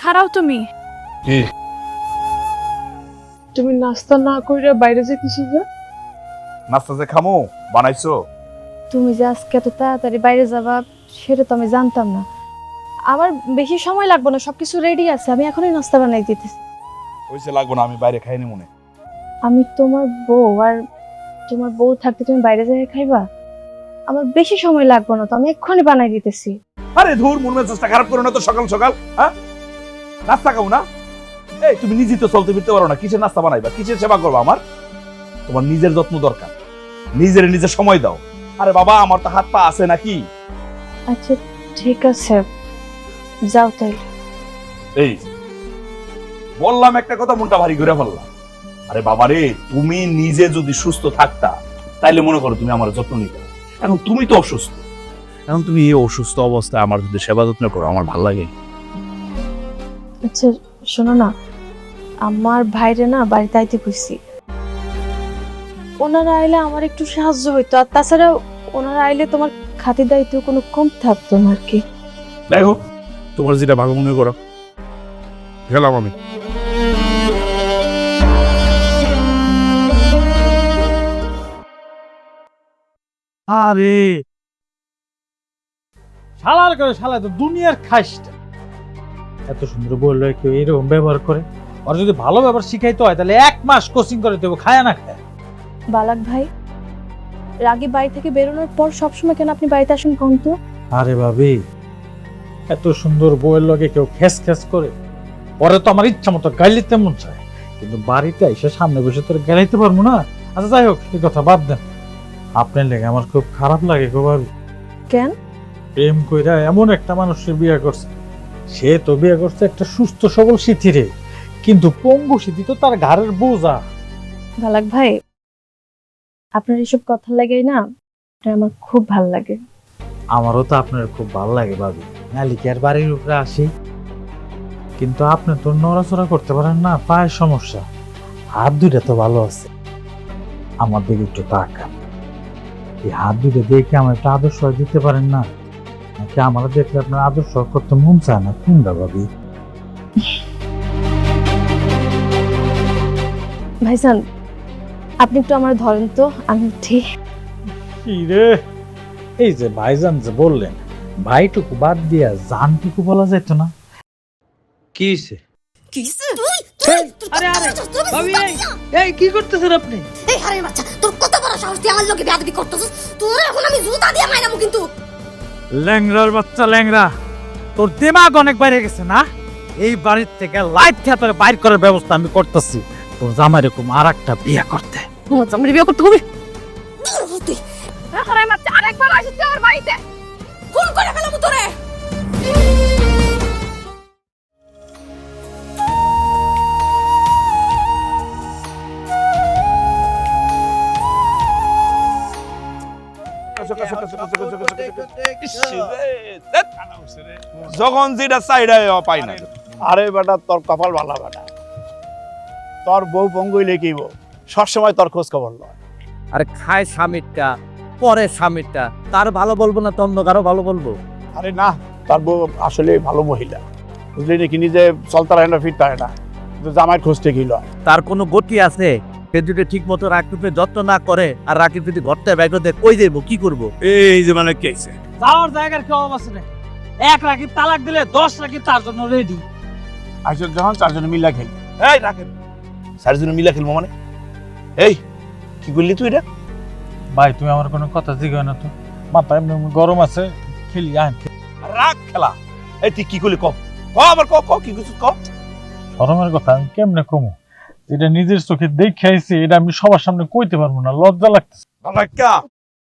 খারাও তুমি। কি তুমি নাস্তা না কইরা বাইরে যেতেছো যে? নাস্তা যে খামু বানাইছো? তুমি যে আজকে এত তাড়াতাড়ি বাইরে যাবা সেটা তো আমি জানতাম না। আমার বেশি সময় লাগবে না, সবকিছু রেডি আছে, আমি এখনই নাস্তা বানাই দিতেছি। হইছে লাগবো না, আমি বাইরে খাইনি মনে। আমি তোমার বউ, আর তোমার বউ থাকতে তুমি বাইরে যেয়ে খাইবা? আমার বেশি সময় লাগবে না তো, আমি এক্ষুনি বানাই দিতেছি। আরে ধুর, মন মেজাজটা খারাপ করো না তো সকাল সকাল। হ্যাঁ, নাস্তা খাও না? এই তুমি নিজেই তো চলতে ফিরতে পারো না, কিসের নাস্তা বানাইবা, কিসের সেবা করবা আমার? তোমার নিজের যত্ন দরকার, নিজের সময় দাও। আরে বাবা, আমার তো হাত পা আছে নাকি? আচ্ছা ঠিক আছে, যাও তাইলে। এই বললাম একটা কথা, মনটা ভারী ঘুরে ফেললাম। আরে বাবা রে, তুমি নিজে যদি সুস্থ থাকতা তাইলে মনে করো তুমি আমার যত্ন নিতে। এখন তুমি তো অসুস্থ, এখন তুমি এই অসুস্থ অবস্থায় আমার যদি সেবা যত্ন করো, আমার ভালো লাগে? আচ্ছা শোনো না, আমার ভাইরে না বাড়িতে আইতে কইছি, ওনারা আইলে আমার একটু সাহায্য হইতো, আর তাছাড়া ওনারা আইলে তোমার খাতির দায়িত্ব কোনো কম থাকতো না আর কি। দেখো তোমার যেটা ভালো মনে করো, গেলাম আমি। আরে শালার করে শালা তো দুনিয়ার খাইসটা। এত সুন্দর বললো কেউ এরকম ব্যবহার করে? আর যদি ভালো ব্যবহার শিখাইতে হয় তাহলে 1 মাস কোচিং করে দেবো, খায় না খায়। বালাক ভাই, রাগী বাড়ি থেকে বেরোনোর পর সবসময় কেন আপনি বাড়িতে আসেন কোন তো? আরে ভাবি, এত সুন্দর বউয়ের লগে কেউ খেস খেস করে? পরে তো আমার ইচ্ছা মতো গাইলিতে মন চায়, কিন্তু বাড়িতে এসে সামনে বসে তোর গাইতে পারবো না। আচ্ছা যাই হোক, এই কথা বাদ দেন। আপনার লেগে আমার খুব খারাপ লাগে গো ভাবি। কেন? প্রেম কইরা এমন একটা মানুষের বিয়ে করছে, সে তো বিয়ে করছে একটা সুস্থ সবল সিথিরে, কিন্তু পঙ্গু সিথি তো তার ঘাড়ের বোঝা। বালাক ভাই, আপনার এসব কথা লাগেই না আপনার আমার খুব ভাল লাগে। আমারও তো আপনার খুব ভালো লাগে ভাবি, মালিকের বাড়ির উপরে আসি, কিন্তু আপনি তো নড়াচড়া করতে পারেন না, পায়ের সমস্যা। হাত দুইটা তো ভালো আছে, আমার দিকে একটু তাকান। এই হাত দুইটা দেখে আমার একটা আদর্শ দিতে পারেন না? নাকি আমার দেখলে আপনার আদর্শ করতে মন চায় না কোনটা ভাবি? ভাইজান, আপনি একটু আমার ধরেন তো, আমি ঠিক। কি রে, এই যে ভাইজান যে বললেন, ভাইটুকু বাদ দিয়া জানটুকু বলা যেত না? কি হইছে? আরে আরে ভাবি, এই কি করতেছেন আপনি? এই হারামির বাচ্চা, তোর কত বড় সাহস, তুই আমার লোকে বেয়াদবি করতেছিস? তোর এখন আমি জুতা দিয়ে মাইরামু কিন্তু। ল্যাংরার বাচ্চা ল্যাংরা, তোর দিমাগ অনেক বাইরে গেছে না? এই বাড়ির থেকে লাইট খেয়ে তোর বাইর করার ব্যবস্থা আমি করতেছি, তোর জামাই এরকম আর একটা বিয়ে করতে। আমার জামাই বিয়ে করতে হবে? তুই হারাই মারছে, আরেকবার আসিস আমার বাড়িতে। খুন করে ফেলামু তোরে। যখন যেটা চাইডা পাই না। আরে বেটা, তোর কপাল ভালো বেটা, তোর বউ পঙ্গুইলে কি বউ সবসময় তোর খোঁজ খবর লয়। আরে খায় স্বামীরটা, পরে স্বামীরটা, তার ভালো বলবো না তো অন্য কারো ভালো বলবো? আরে না, তোর বউ আসলে ভালো মহিলা, বুঝলি নাকি? নিজে চলতে হয় না, ফিরতে হয় না, কিন্তু জামাইয়ের খোঁজটা কি লয়। তার কোনো গতি আছে? সে যদি ঠিক মতো রাকিবের যত্ন না করে, আর রাকিব যদি ঘরটা ব্যাগটা দেয়, কই দেবো, কি করবো? এই যে মানে কি হইছে? যাওয়ার জায়গার কি অভাব আছে না? 1 রাকিব তালাক দিলে 10 রাকিব তার জন্য রেডি। আসলে যখন চারজনে মিলা খেলি। এই রাখেন, চারজনে মিলা খেলবো মানে? এই কি করলি তুই এটা? ভাই তুমি আমার কোনো কথা জিজ্ঞাসা না তো, মাথা এমনি গরম আছে, খেলি আন। রাগ খেলা। এই তুই কি করলি? ক আবার ক কি কিছু ক। শরমের কথা আমি কেমনে কমু? যেটা নিজের চোখে দেখে আইছি এটা আমি সবার সামনে কইতে পারবো না, লজ্জা লাগতেছে। বাবাক্কা,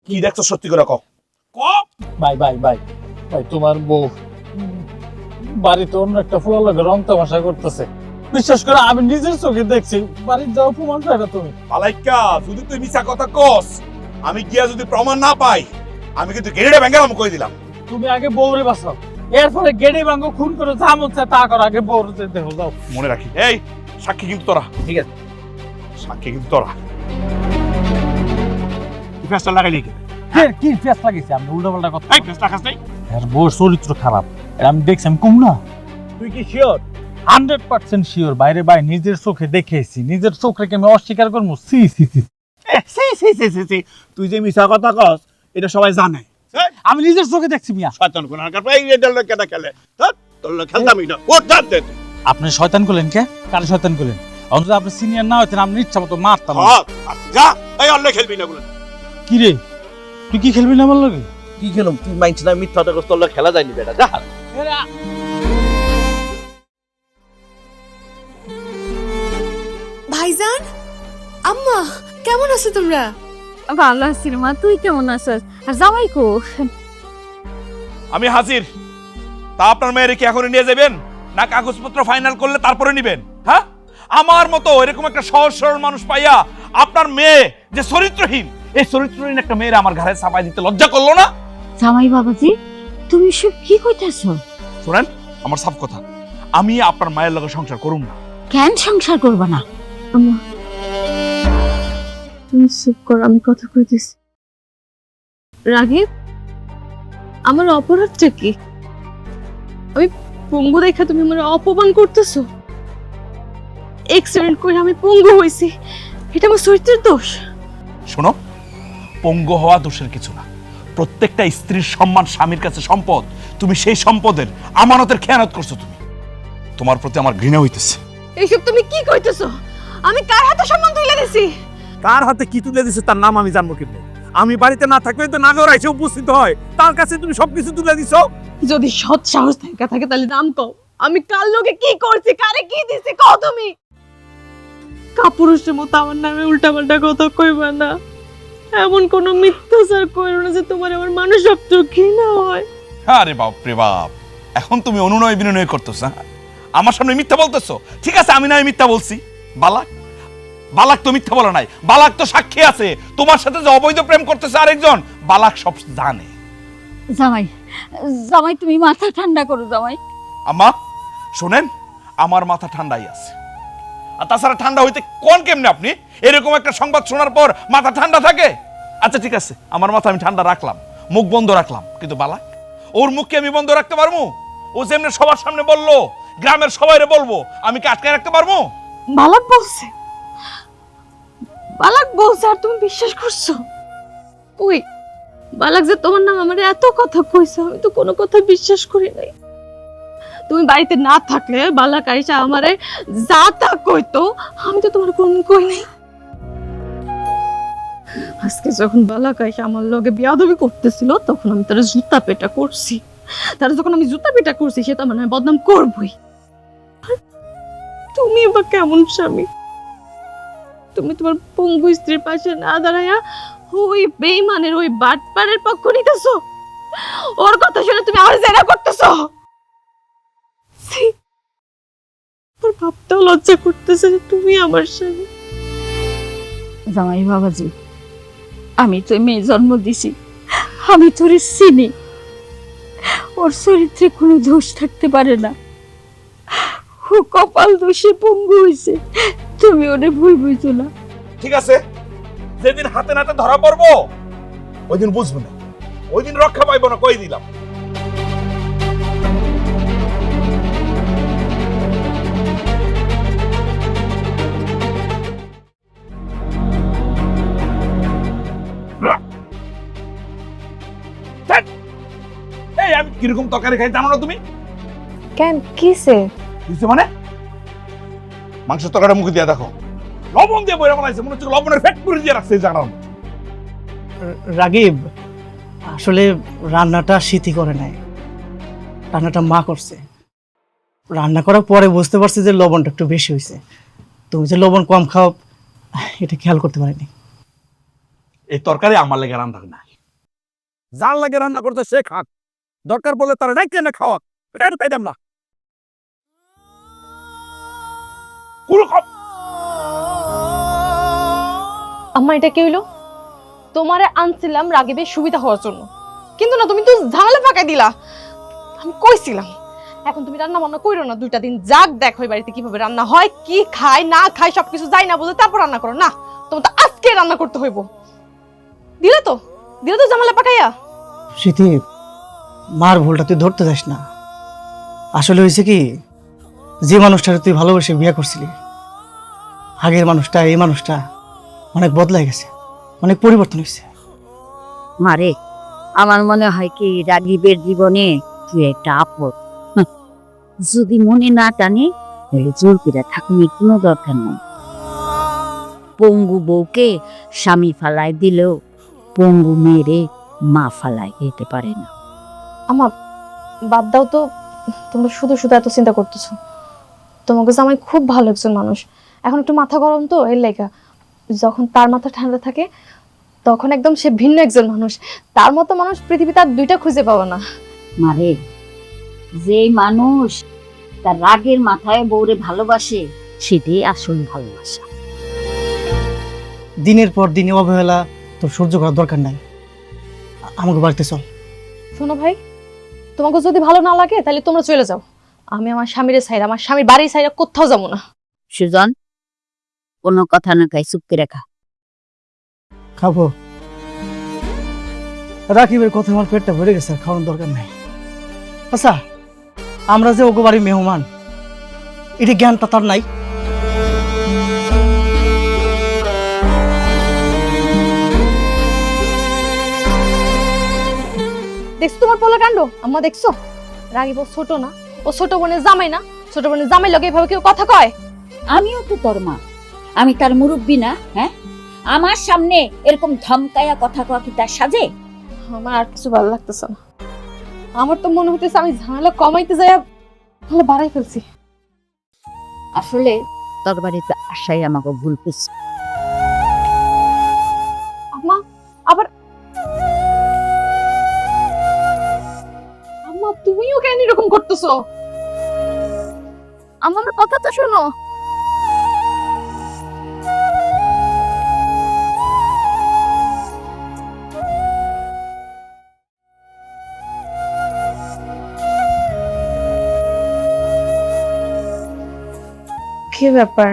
কি দেখছো সত্যি করে ক। ক ভাই ভাই ভাই ভাই, তোমার বউ বাড়িতে অন্য একটা ফুলার লাগে রং তামাশা করতেছে, বিশ্বাস করে আমি নিজের চোখে দেখছি। বাড়ির যাও প্রমাণ পাইবা তুমি? বালাইক্কা, যদি তুই মিছা কথা কস, আমি গিয়া যদি প্রমাণ না পাই, আমি কিন্তু গেড়ে ভেঙ্গালাম কই দিলাম। তুমি আগে বউরে বাঁচাও, এরপরে গেড়ে ভাঙ্গো খুন করে যা মন চায় তা করো, আগে বউরে দেখো যাও। মনে রাখি, এই সাক্ষী কিন্তু তোরা। ঠিক আছে, সাক্ষী কিন্তু তোরা। তুই ফেসটা লাগাইলি কি? কি ফেস লাগিয়েছে? আমি উল্টা পাল্টা কথা। এই ফেসটা খাস নাই? আর বউর চরিত্র খারাপ, এটা আমি দেখছি, আমি কম না। তুই কি শিওর 100% শিওর বাইরে ভাই নিজের চোখে দেখেছি, নিজের চোখ রেখে আমি অস্বীকার করবো। সি সি সি তুই যে মিছা কথা কস এটা সবাই জানে। আমি নিজের চোখে দেখছি মিয়া। শয়তান কোন আকার এই এটার লোক কেন খেলে তোর লোক খেলতামই না ও জান দে আপনি শয়তান করলেন কে? কারে শয়তান করলেন? অন্তত আপনি সিনিয়র না হতেন, আপনি ইচ্ছা মতো মারতাম। যা এই অন্য খেলবি না বলে। কি রে, তুই কি খেলবি না আমার লগে? কি খেলাম? তুই মাইন্স না মিথ্যা কথা তোর লোক খেলা যায়নি বেটা, যা। ভাইজান আম্মা কেমন আছো তোমরা? ভালো আছি রে মা, তুই কেমন আছিস? আর জামাই কো? আমি হাজির। তা আপনার মেয়ের কি এখনই নিয়ে যাবেন, না কাগজপত্র ফাইনাল করলে তারপরে নিবেন? হ্যাঁ, আমার মতো এরকম একটা সহজ সরল মানুষ পাইয়া আপনার মেয়ে যে চরিত্রহীন, এই চরিত্রহীন একটা মেয়ের আমার ঘরে চাপাই দিতে লজ্জা করলো না? জামাই বাবাজি, তুমি সব কি কইতাছো? শুনেন আমার সব কথা, আমি আপনার মায়ের লগে সংসার করুম না। কেন সংসার করবা না? আম্মা তুমি চুপ কর, আমি কথা কইতেছি। রাগিব, আমার অপরাধটা কি? আমি পঙ্গু দেখা তুমি আমার অপমান করতেছো? এক্সিডেন্ট করে আমি পঙ্গু হইছি, এটা আমার চরিত্রের দোষ? শোনো, পঙ্গু হওয়া দোষের কিছু না। প্রত্যেকটা স্ত্রীর সম্মান স্বামীর কাছে সম্পদ। তুমি সেই সম্পদের আমানতের খেয়ানত করছো। তুমি, তোমার প্রতি আমার ঘৃণা হইতেছে। এইসব তুমি কি কইতেছো? আমি কার হাতে সম্মান তুলে দিছি? কার হাতে কি তুলে দিছে তার নাম আমি জানবো কেমনে? আমি বাড়িতে না থাকলে তো নাগর এসে উপস্থিত হয়, তার কাছে তুমি সবকিছু তুলে দিছো। যদি সৎ সাহস থাকে তাহলে নাম কও। আমি কার লোকে কি করছি, কারে কি দিছি কও তুমি। কাপুরুষের মতো আমার নামে উল্টাপাল্টা কথা কইবা না। এমন কোন মিথ্যাচার কইরো না যে তোমার আমার মানুষত্ব ঘৃণা হয়। আরে বাপ রে বাপ, এখন তুমি অনুনয় বিনয় করতেছো? আমার সামনে মিথ্যা বলতেছো? ঠিক আছে, আমি না মিথ্যা বলছি। বালাক তো মিথ্যা বলে নাই, বালাক তো সাক্ষী আছে। তোমার সাথে যে অবৈধ প্রেম করতেছে আরেকজন, বালাক সব জানে। জামাই, জামাই তুমি মাথা ঠান্ডা করো জামাই। আম্মা শুনেন, আমার মাথা ঠান্ডাই আছে। আর তাছাড়া ঠান্ডা হইতে কোন কেমনে আপনি? এরকম একটা সংবাদ শোনার পর মাথা ঠান্ডা থাকে? আচ্ছা ঠিক আছে, আমার মাথা আমি ঠান্ডা রাখলাম, মুখ বন্ধ রাখলাম, কিন্তু বালাক, ওর মুখকে আমি বন্ধ রাখতে পারবো? ও যেমনি সবার সামনে বললো, গ্রামের সবাইরে বলবো, আমি কি আটকে রাখতে পারবো? বালাক বলছে, বালাক বলছে আর তুমি বিশ্বাস করছো? ওই বালাক যে তোমার নাম আমার এত কথা কইছে, আমি তো কোনো কথা বিশ্বাস করি নাই। তুমি বাড়িতে না থাকলে বালাক আইসা আমারে যা তা কইতো, আমি তো তোমার কোন কই নাই। আজকে যখন বালাক আইসা আমার লগে বিয়াদবি করতেছিল, তখন আমি তার জুতা পেটা করছি। তার যখন আমি জুতা পেটা করছি, সে তো আমার নামে বদনাম করবই। তুমি বা কেমন স্বামী? তুমি তোমার পঙ্গু স্ত্রীর পাশে না দাঁড়াইয়া ওই বেঈমানের, ওই বাটপারের পক্ষ নিতেছো। ওর কথা শুনে তুমি আমার জেরা করতেছো। ওর ভাবতেও লজ্জা করতেছে যে তুমি আমার স্বামী। জামাই বাবাজি, আমি তো মেয়ে জন্ম দিছি, আমি তোরে চিনি। ওর চরিত্রে কোনো দোষ থাকতে পারে না। ও কপাল দোষে পঙ্গু হয়েছে, তুমি ওরে ভুল বুঝছো না। ঠিক আছে, যেদিন হাতে নাতে ধরা পড়বো ওই দিন বুঝবো না, ওই দিন রক্ষা পাইবো না, কই দিলাম। এই আমি কিরকম তরকারি খাই জানো না তুমি? কেন কিসে? বুঝছো মানে? মাংস তরকারি মুখে দিয়ে দেখো, লবণ দিয়ে বইরা বানাইছে, মনে হচ্ছে লবণের ফ্যাক্টরি দিয়ে রাখছে এই জায়গার মধ্যে। রাগিব, আসলে রান্নাটা স্মৃতি করে নাই, রান্নাটা মা করছে। রান্না করার পরে বুঝতে পারছি যে লবণটা একটু বেশি হয়েছে। তুমি যে লবণ কম খাও এটা খেয়াল করতে পারিনি। এই তরকারি আমার লেগে রান্না না, যার লাগে রান্না করতে সে খাক, দরকার পড়লে তারা নাই কেন খাওয়া, এটা তো খাইতাম না। আম্মা এটা কি হইলো? তোমারে আনছিলাম রাগিবের সুবিধা হওয়ার জন্য, কিন্তু না, তুমি তো ঝামেলা পাকাই দিলা। আমি কইছিলাম এখন তুমি রান্না বান্না কইরো না, 2টা দিন যাক দেখো এই বাড়িতে কিভাবে রান্না হয়, কি খায় না খায় সবকিছু যাই না বুঝে তারপর রান্না করো। না, তোমার তো আজকে রান্না করতে হইব। দিলে তো ঝামেলা পাকাইয়া। স্মৃতি, মার ভুলটা তুই ধরতে যাস না। আসলে হয়েছে কি, যে মানুষটারে তুই ভালোবেসে বিয়ে করছিলি, আগের মানুষটা এই মানুষটা অনেক বদলাই গেছে, অনেক পরিবর্তন হয়েছে। মারে, আমার মনে হয় কি রাগীবের জীবনে তুই একটা আপদ। যদি মনে না টানে তাহলে জোর করে থাকুনি কোনো দরকার নেই। পঙ্গু বউকে স্বামী ফালায় দিলেও পঙ্গু মেয়েরে মা ফালায় যেতে পারে না। আমা বাদ দাও তো, তোমরা শুধু শুধু এত চিন্তা করতেছো। তোমাকে জামাই খুব ভালো একজন মানুষ, এখন একটু মাথা গরম তো এর লাইগা। যখন তার মাথা ঠান্ডা থাকে তখন একদম সে ভিন্ন একজন মানুষ। তার মতো মানুষ পৃথিবীতে আর দুইটা খুঁজে পাবো না। মারে, যে মানুষ তার রাগের মাথায় বউরে ভালোবাসে সেটাই আসল ভালোবাসা। দিনের পর দিনে অবহেলা তোর সহ্য করার দরকার নাই। আমাকে বাড়িতে চল। শোনো ভাই, তোমাকে যদি ভালো না লাগে তাহলে তোমরা চলে যাও। আমি আমার স্বামীর সাইড, আমার স্বামীর বাড়ির সাইড কোথাও যাবো না। সুজন, কোনো কথা না কাই চুপ করে রাখা। খাবো। রাকিবের কথা আমার পেটটা ভরে গেছে, আর খাওয়ানোর দরকার নাই। আচ্ছা, আমরা যে ওগো বাড়ির মেহমান, এটা জ্ঞানটা তার নাই? দেখছো তোমার পোলা কাণ্ড? আম্মা দেখছো? রাগিব ছোট না, ও ছোট বোনের জামাই না? ছোট বোনের জামাই লগে এভাবে কেউ কথা কয়? আমিও তো তোর মা, আমি তার মুরব্বি না? হ্যাঁ, আমার সামনে এরকম ধমকায়া কথা কওয়া কি তার সাজে? আমার আর কিছু ভালো লাগতেছে না। আমার তো মনে হইতেছে আমি ঝামেলা কমাইতে যাই তাহলে বাড়াই ফেলছি। আসলে তোর বাড়িতে আসাই আমাকে ভুল করছে। আম্মা আবার, আম্মা তুমিও কেন এরকম করতেছো? আমার কথা তো শোনো। কি ব্যাপার,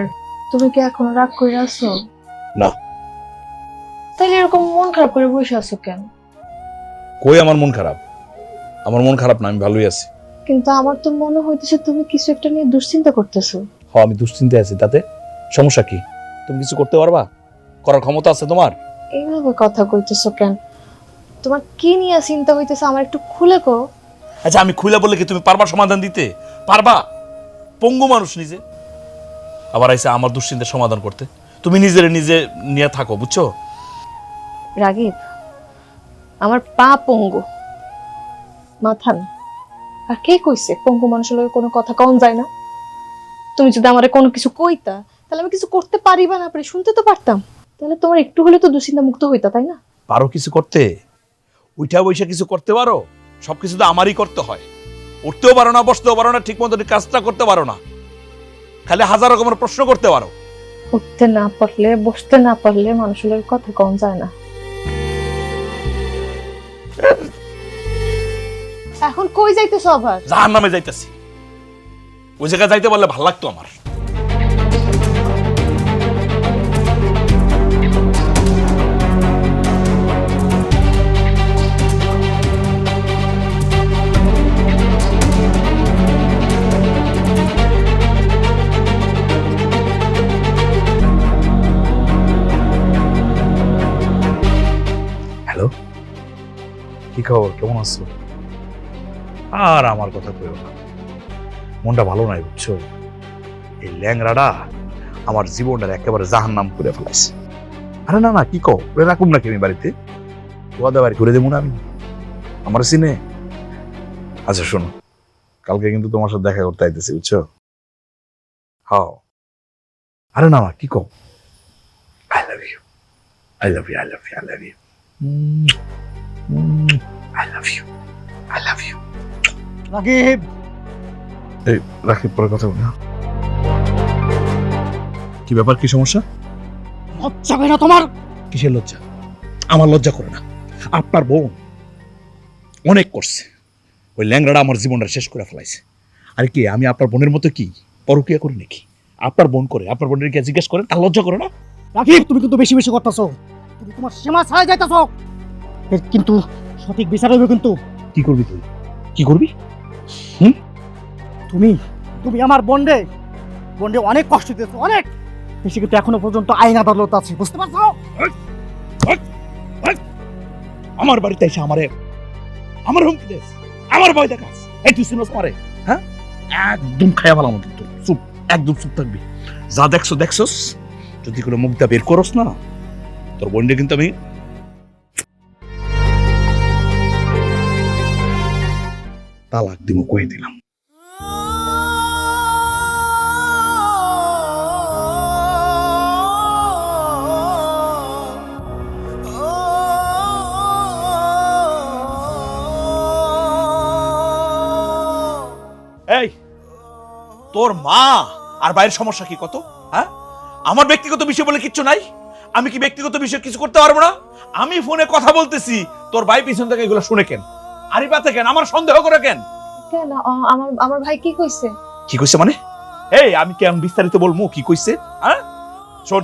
তুমি কি এখন রাগ করে আছো? না। তাহলে এরকম মন খারাপ করে বসে আছো কেন? কই আমার মন খারাপ? আমার মন খারাপ না, আমি ভালোই আছি। কিন্তু আমার তো মনে হইতেছে তুমি কিছু একটা নিয়ে দুশ্চিন্তা করতেছো। হ্যাঁ, আমি দুশ্চিন্তায় আছি, তাতে সমস্যা কি? তুমি কিছু করতে পারবা? করার ক্ষমতা আছে তোমার? এইভাবে কথা কইতেছো কেন? তোমার কি নিয়ে চিন্তা হইতেছে আমার একটু খুলে কো। আচ্ছা, আমি খুলে বললে কি তুমি পারবা সমাধান দিতে? পারবা? পঙ্গু মানুষ নিজে, আবার আইসে আমার দুশ্চিন্তার সমাধান করতে। তুমি নিজের নিজে নিয়ে থাকো, বুঝছো? রাগীব, আমার পা পঙ্গু, মাথা না। আর কে কইছে পঙ্গু মানুষের লগে কোনো কথা কম যায় না? তুমি যদি আমারে কোনো কিছু কইতা তাহলে আমি কিছু করতে পারি বা না পারি শুনতে তো পারতাম। তাহলে তোমার একটু হলে তো দুশ্চিন্তা মুক্ত হইতা, তাই না? পারো কিছু করতে? উঠা বৈশা কিছু করতে পারো? সবকিছু তো আমারই করতে হয়। উঠতেও পারো না, বসতেও পারো না, ঠিক মতো কাজটা করতে পারো না, খালি হাজার রকমের প্রশ্ন করতে পারো। উঠতে না পারলে, বসতে না পারলে মানুষের লগে কথা কম যায় না। এখন কই যাইতেছো আবার? জাহান্নামে যাইতেছি। ওই জায়গায় যাইতে পারলে ভালো লাগতো আমার। হ্যালো, কি খবর? কেমন আছো? আর আমার কথা কইও না, মনটা ভালো নাই, বুঝছো? এই ল্যাংরাটা আমার জীবনটার একেবারে জাহান্নাম করে ফেলাইছে। আরে না না, কি কও? রাখুম নাকি আমি বাড়িতে? ওয়াদা বাড়ি করে দেবো না আমি? আমার সিনে। আচ্ছা শোনো, কালকে কিন্তু তোমার সাথে দেখা করতে আইতেছি, বুঝছো? হ্যাঁ। আরে না না, কি কও? I love you, I love you, I love you, I love you, I love you, I love you. Rakib, এই রাখি, পরে কথা বলি। কি ব্যাপার, কি সমস্যা? লজ্জা করে না তোমার? কিসের লজ্জা? আমার লজ্জা করে না। আপনার বোন অনেক করছে, ওই ল্যাংড়াটা আমার জীবনটা শেষ করে ফেলাইছে। আর কি আমি আপনার বোনের মতো কি পরকিয়া করি নাকি? আপনার বোন করে, আপনার বোনের কে জিজ্ঞেস করেন, তার লজ্জা করে না? রাকিব, তুমি কিন্তু বেশি বেশি করতেছো, তুমি তোমার সীমা ছাড়াই যাইতেছো। এর কিন্তু সঠিক বিচার হইবে। কিন্তু কি করবি তুই? কি করবি? তুমি তুমি আমার বন্ডে অনেক কষ্ট দিয়েছো, অনেক বেশি, কিন্তু এখনো পর্যন্ত আইন আদালত আছে, বুঝতে পারছো? আমার বাড়িতে এসে আমার হুমকি দেস, আমার ভয় দেখাস। এই তুই শুনোস মারে, হ্যাঁ? একদম খায়া ফেলাম কিন্তু, চুপ, একদম চুপ থাকবি। যা দেখছস, যদি কোনো মুখটা বের করস না, তোর বোনটা কিন্তু আমি তালাক দিব, কয়ে দিলাম। এই তোর মা আর বাইরের সমস্যা কি কত? হ্যাঁ, আমার ব্যক্তিগত বিষয় বলে কিচ্ছু নাই। আমি কি ব্যক্তিগত বিষয় কিছু করতে পারবো না? আমি ফোনে কথা বলতেছি, তোর ভাই পিছন থেকে এগুলো শুনে কেন, আরিপাতে কেন, আমার সন্দেহ করে কেন? কেন আমার ভাই কি কইছে? কি কইছে মানে? এই আমি কেমন বিস্তারিত বলবো কি কইছে? হ্যাঁ শোন,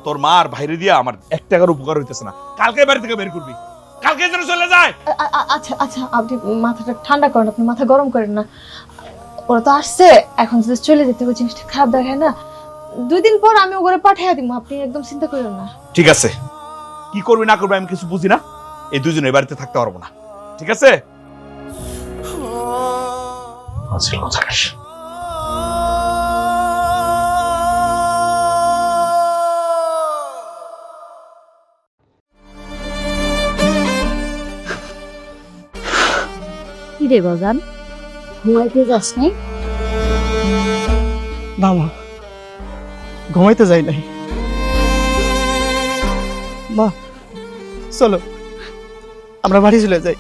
তোর মা আর ভাইরে দিয়া আমার 1 টাকার উপকার হইতেছে না। কালকে বাড়ি থেকে বের করবি, কালকে যেন চলে যায়। আচ্ছা আচ্ছা, আপনি মাথাটা ঠান্ডা করেন, আপনি মাথা গরম করেন না। ওরা তো আসছে, এখন যদি চলে যেতে ওই জিনিসটা খারাপ দেখায় না। 2 দিন পর আমি ওগুলো পাঠিয়ে দিব, আপনি একদম চিন্তা করেন না। ঠিক আছে, কি করবি না করবি আমি কিছু বুঝি না। এই দুজন এই বাড়িতে থাকতে পারবো না, ঠিক আছে? কি রে বাজান, ঘুমাইতে যাস নাই? না মা, ঘুমাইতে যাই নাই। মা চলো আমরা বাড়ি চলে যাই,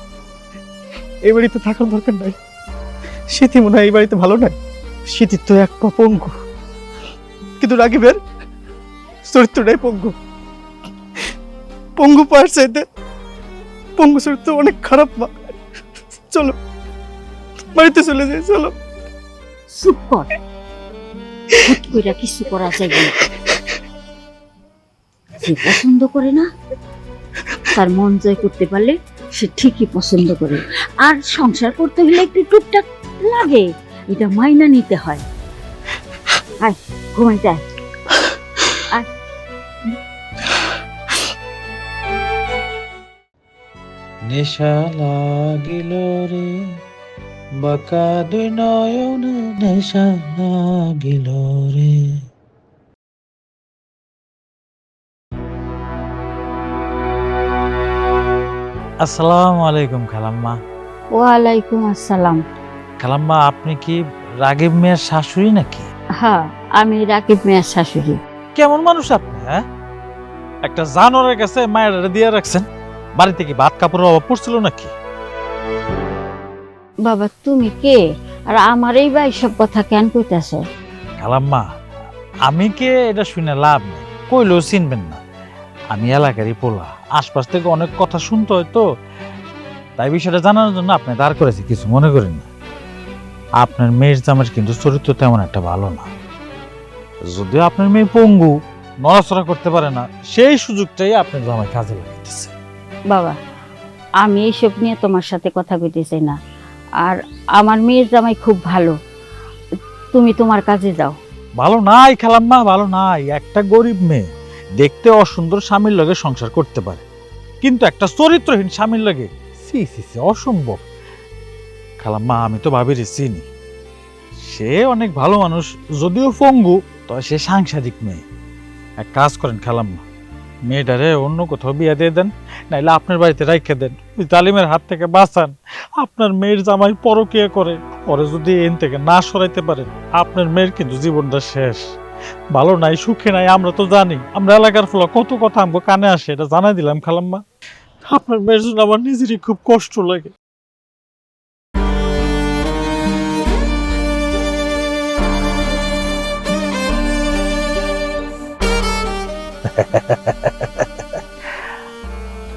এই বাড়িতে থাকার দরকার নাই। স্মৃতি মনে হয় এই বাড়িতে ভালো নাই। স্মৃতির তো এক পা পঙ্গু, কিন্তু রাগিবের চরিত্রটাই পঙ্গু। পঙ্গু পায়ের চাইতে পঙ্গু চরিত্র অনেক খারাপ। মা চলো বাড়িতে চলে যাই, চলো। চুপ কর, হুট কইরা কিছু করা যাইবে না। যে পছন্দ করে না, তার মন জয় করতে পারলে সে ঠিকই পছন্দ করে। আর সংসার করতে হলে একটু টুকটাক লাগে, এটা মাইনা নিতে হয়। আয় ঘুমাইতে আয়। নেশা লাগিল রে বাঁকা 2 নয়ন, নেশা লাগিল রে। আসসালামু আলাইকুম খালাম্মা। ওয়ালাইকুম আসসালাম। খালাম্মা, আপনি কি রাগিব মিয়ার শাশুড়ি নাকি? হ্যাঁ, আমি রাকিব মিয়ার শাশুড়ি। কেমন মানুষ আপনি? হ্যাঁ, একটা জানোয়ারের কাছে মায়ের দিয়ে রাখছেন। বাড়িতে কি ভাত কাপড়ের অভাব পড়ছিল নাকি? বাবা তুমি কে, আর আমার এই ভাই সব কথা কেন কইতাছে? খালাম্মা, আমি কে এটা শুনে লাভ নেই, কইলেও চিনবেন না। আমি এলাকারই পোলা, আশপাশ থেকে অনেক কথা শুনতে হয় তো, তাই বিষয়টা জানানোর জন্য আপনি দাঁড় করেছি, কিছু মনে করেন না। আপনার মেয়ের জামাই কিন্তু চরিত্র তেমন একটা ভালো না। যদিও আপনার মেয়ে পঙ্গু, নড়াচড়া করতে পারে না, সেই সুযোগটাই আপনার জামাই কাজে লাগাইতেছে। বাবা আমি এইসব নিয়ে তোমার সাথে কথা কইতে চাই না। আর আমার মেয়ের জামাই খুব ভালো, তুমি তোমার কাজে যাও। ভালো নাই খালাম্মা, ভালো নাই। একটা গরিব মেয়ে দেখতে অসুন্দর স্বামীর লগে সংসার করতে পারে, কিন্তু একটা চরিত্রহীন স্বামীর লগে সি সি সি অসম্ভব। খালাম্মা, আমি তো ভাবির চিনি, সে অনেক ভালো মানুষ, যদিও পঙ্গু, তবে সে সাংসারিক মেয়ে। এক কাজ করেন খালাম্মা, মেয়েটারে অন্য কোথাও বিয়ে দিয়ে দেন, নাইলে আপনার বাড়িতে রাইখে দেন, জালিমের হাত থেকে বাঁচান। আপনার মেয়ের জামাই পরকীয়া করে, পরে যদি এন থেকে না সরাইতে পারেন, আপনার মেয়ের কিন্তু জীবনটা শেষ। ভালো নাই, সুখে নাই, আমরা তো জানি। আমরা এলাকার ফলে কত কথা আমাকে কানে আসে, এটা জানাই দিলাম খালাম্মা। আপনার মেয়ের জন্য আমার নিজেরই খুব কষ্ট লাগে।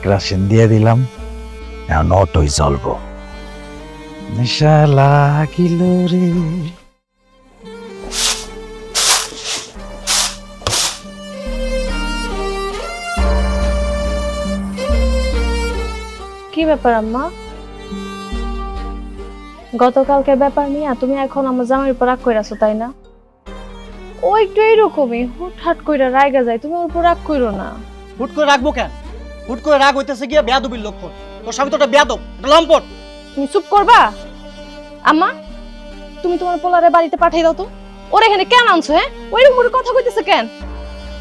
কেরোসিন দিয়ে দিলাম, এখন অটোই চলবো। নেশা লাগিল রে। কি ব্যাপার আম্মা? গতকালকে ব্যাপার নিয়ে তুমি এখন আমার জামাইয়ের উপর রাগ করে আছো, তাই না? ও একটু এইরকমই হুটহাট কইরা রাইগা যায়, তুমি ওর উপর রাগ কইরো না। হুট করে রাখবো কেন? হুট করে রাগ হইতেছে গিয়া বেয়াদবির লক্ষণ। তোর স্বামী তো একটা বেয়াদব, একটা লম্পট। তুমি চুপ করবা? আম্মা, তুমি তোমার পোলারে বাড়িতে পাঠিয়ে দাও তো। ওর এখানে কেন আনছো? হ্যাঁ, ওইরকম করে কথা কইতেছে কেন?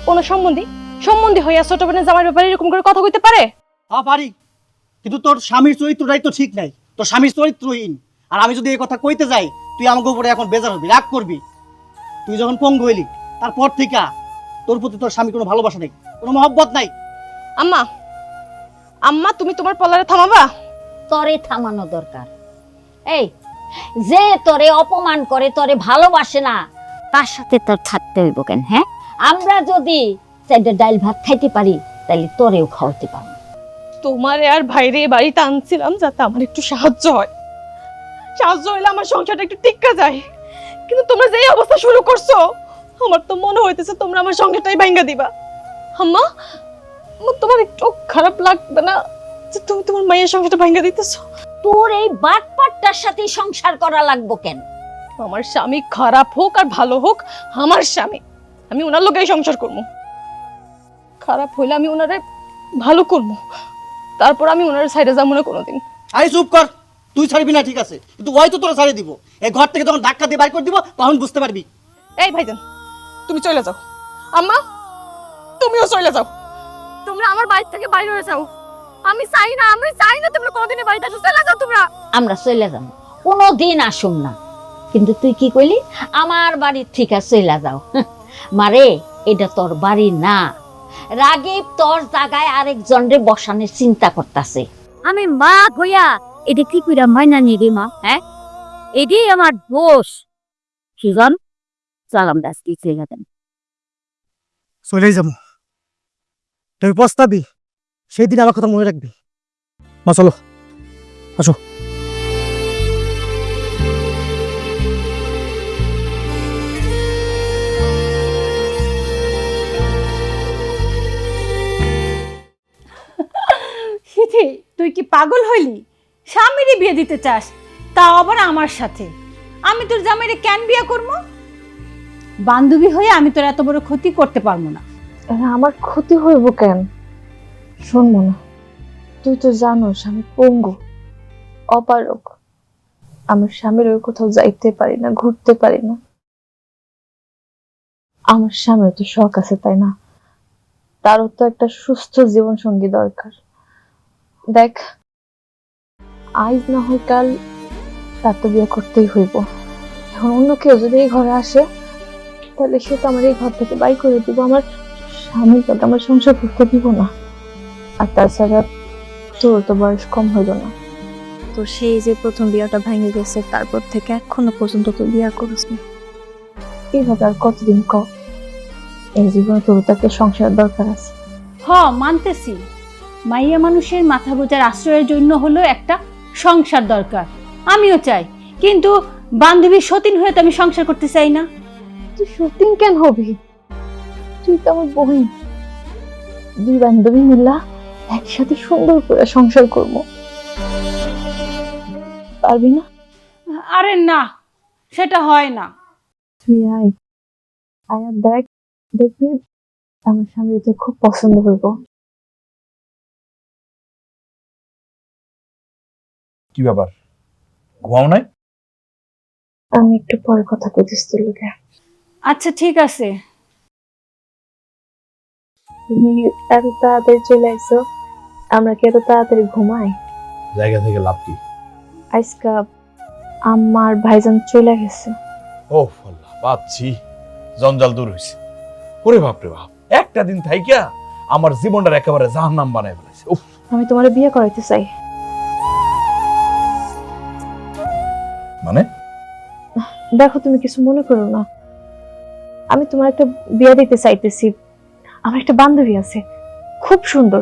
কোনো সম্বন্ধী হইয়া ছোট বোনের জামাইয়ের ব্যাপারে এরকম করে কথা কইতে পারে? হ্যাঁ পারি, কিন্তু তোর স্বামীর চরিত্রটাই তো ঠিক নাই। তোর স্বামীর চরিত্রহীন। আর আমি যদি এই কথা কইতে যাই, তুই আমাকে উপরে এখন বেজার হবি, রাগ করবি। তুই যখন পঙ্গু হইলি তারপর থেকে তোর প্রতি তোর স্বামী কোনো ভালোবাসা নেই, কোনো মহব্বত নাই। আম্মা তুমি তোমার পোলারে থামাবা? তরে থামানো দরকার। এই যে তোরে অপমান করে, তোরে ভালোবাসে না, তার সাথে তোর থাকতে হইব কেন? হ্যাঁ, আমরা যদি চাইটা ডাইল ভাত খাইতে পারি তাহলে তোরেও খাওয়াতে পারবো। তোমারে আর ভাইরে বাড়িতে আনছিলাম যাতে আমার একটু সাহায্য হয়, সাহায্য হইলে আমার সংসারটা একটু টিক্কা যায়। কিন্তু তোমরা যেই অবস্থা শুরু করছো, আমার তো মনে হইতেছে তোমরা আমার সংসারটাই ভাঙা দিবা। আম্মা, তোমার একটু খারাপ লাগবে না যে তুমি তোমার মায়ের সংসারটা ভাঙা দিতেছো? তোর এই বাটপাটটার সাথে সংসার করা লাগবো কেন? আমার স্বামী খারাপ হোক আর ভালো হোক, আমার স্বামী, আমি ওনার লোকেই সংসার করবো। খারাপ হইলে আমি ওনারে ভালো করবো, তারপর আমি ওনার সাইডে যাবো না কোনোদিন। আই চুপ কর, তুই ছাড়বি না ঠিক আছে, কিন্তু ওই তো তোরা ছাড়িয়ে দিব। এই ঘর থেকে যখন ধাক্কা দিয়ে বাইর করে দিব তখন বুঝতে পারবি। এই ভাইজান, তুমি চলে যাও। আম্মা, তুমিও চলে যাও। তোমরা আমার বাড়ি থেকে বাইরে হয়ে যাও। আমি চাই না তোমরা কোনোদিনই বাড়িতে আসো। চলে যাও তোমরা। আমরা চলে যাব, কোনোদিন আসুম না। কিন্তু তুই কি কইলি? আমার বাড়ির থেকে চলে যাও। মারে, এটা তোর বাড়ি না। রাগীব তোর জায়গায় আরেকজনরে বসানোর চিন্তা করতেছে। আমি মা হইয়া এটা কি কইরা মাইনা নি রে মা? হ্যাঁ, এটাই আমার দোষ। সিজন চালাম দাস কি চলে দেন। চলেই যাবো, তুই পস্তাবি, সেই দিন আমার কথা মনে রাখবি। মা চলো, আসো। সিথি, তুই কি পাগল হইলি? স্বামীরই বিয়ে দিতে চাস, তাও আবার আমার সাথে? আমি তোর জামাইরে কেন বিয়ে করবো? বান্ধবী হয়ে আমি তোর এত বড় ক্ষতি করতে পারবো না। আমার ক্ষতি হইব কেন? শুনবো না। তুই তো জানোস আমি পঙ্গু, অপারক। আমার স্বামীর ওই কোথাও যাইতে পারি না, ঘুরতে পারি না। আমার স্বামীর তো শখ আছে, তাই না? তারও তো একটা সুস্থ জীবন সঙ্গী দরকার। দেখ, আজ না হয় কাল তার তো বিয়ে করতেই হইব। এখন অন্য কেউ যদি এই ঘরে আসে, তাহলে সে তো আমার এই ঘর থেকে বাই করে দিব। আমার স্বামীর কথা আমার সংসার করতে দিব না। আর তাছাড়া তোর তো বয়স কম হইল না। তো সেই যে প্রথম বিয়েটা ভেঙে গেছে, তারপর থেকে এখনো পর্যন্ত তো বিয়ে করিস না। এইভাবে আর কতদিন ক? এই জীবনে তোর তো একটা সংসার দরকার আছে। মানতেছি, মাইয়া মানুষের মাথা বোঝার আশ্রয়ের জন্য হলো একটা সংসার দরকার, আমিও চাই। কিন্তু বান্ধবী সতীন হয়ে তো আমি সংসার করতে চাই না। তুই সতীন কেন হবি? তুই তো আমার বোন। দুই বান্ধবী মিলা একসাথে সুন্দর করে সংসার করব, পারবি না? আরে না, সেটা হয় না। তুই আয়, আয়া দেখ, দেখবি আমার স্বামীর তো খুব পছন্দ হইব। কি ব্যাপার, ঘুমাও নাই? আমি একটু পরে কথা কইতেছি তোর লগে। আচ্ছা ঠিক আছে। তুমি এত তাড়াতাড়ি চলে আইছো, আমরা কি এত তাড়াতাড়ি ঘুমাই? জায়গা থেকে লাভ কি? আজকা আমার ভাইজান চলে গেছে। ও আল্লাহ, বাচ্চি জঞ্জাল দূর হইছে। ওরে বাপ রে বাপ, একটা দিন থাইকা আমার জীবনটার একেবারে জাহান্নাম বানায় ফেলেছে। উফ, আমি তোমার বিয়ে করাইতে চাই। মানে? দেখো, তুমি কিছু মনে করো না, আমি তোমার একটা বিয়ে দিতে চাইতেছি। আমার একটা বান্ধবী আছে, খুব সুন্দর,